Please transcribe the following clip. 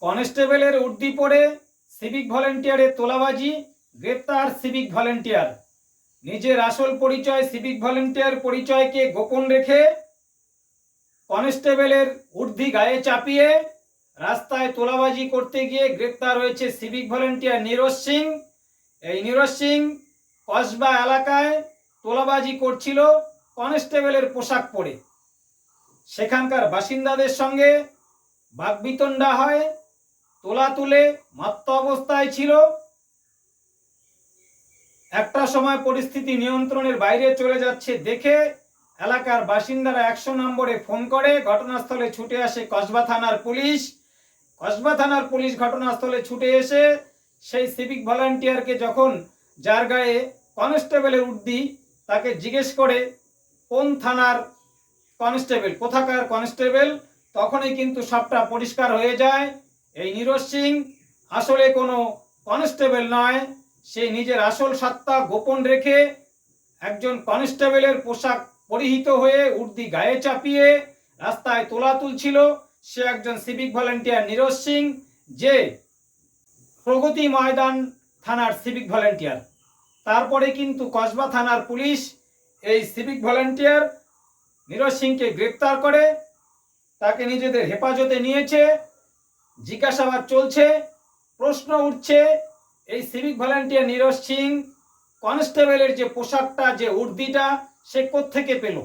কনস্টেবলের উর্দি পরে সিভিক ভলেন্টিয়ারের তোলাবাজি, গ্রেপ্তার সিভিক ভলেন্টিয়ার। নিজের আসল পরিচয় সিভিক ভলেন্টিয়ার পরিচয়কে গোপন রেখে কনস্টেবলের উর্দি গায়ে চাপিয়ে রাস্তায় তোলাবাজি করতে গিয়ে গ্রেপ্তার হয়েছে সিভিক ভলেন্টিয়ার নীরজ সিং। এই নীরজ সিং কসবা এলাকায় তোলাবাজি করছিল কনস্টেবলের পোশাক পরে। সেখানকার বাসিন্দাদের সঙ্গে বাকবিতণ্ডা হয়, তোলা তুলে মত্ত অবস্থায় ছিল। একটা সময় পরিস্থিতি নিয়ন্ত্রণের বাইরে চলে যাচ্ছে দেখে এলাকার বাসিন্দারা 100 নম্বরে ফোন করে। ঘটনাস্থলে ছুটে আসে কসবা থানার পুলিশ। কসবা থানার পুলিশ ঘটনাস্থলে ছুটে এসে সেই সিভিক ভলান্টিয়ারকে যখন, যার গায়ে কনস্টেবলের উর্দি, তাকে জিজ্ঞেস করে কোন থানার কনস্টেবল, কোথাকার কনস্টেবল, তখনই কিন্তু সবটা পরিষ্কার হয়ে যায়। এই নীরজ সিং আসলে কোনো কনস্টেবল নয়, সে নিজের আসল সত্তা গোপন রেখে একজন কনস্টেবলের পোশাক পরিহিত হয়ে উর্দি গায়ে চাপিয়ে রাস্তায় তোলা তুলছিল। সে একজন সিভিক ভলেন্টিয়ার নীরজ সিং, যে প্রগতি ময়দান থানার সিভিক ভলেন্টিয়ার। তারপরে কিন্তু কসবা থানার পুলিশ এই সিভিক ভলেন্টিয়ার নীরজ সিংকে গ্রেপ্তার করে, তাকে নিজেদের হেফাজতে নিয়েছে। জিজ্ঞাসাবাদ চলছে, প্রশ্ন উঠছে এই সিভিক ভলেন্টিয়ার নীরজ সিং কনস্টেবলের যে পোশাকটা, যে উর্দিটা, সে কোত্থেকে পেল।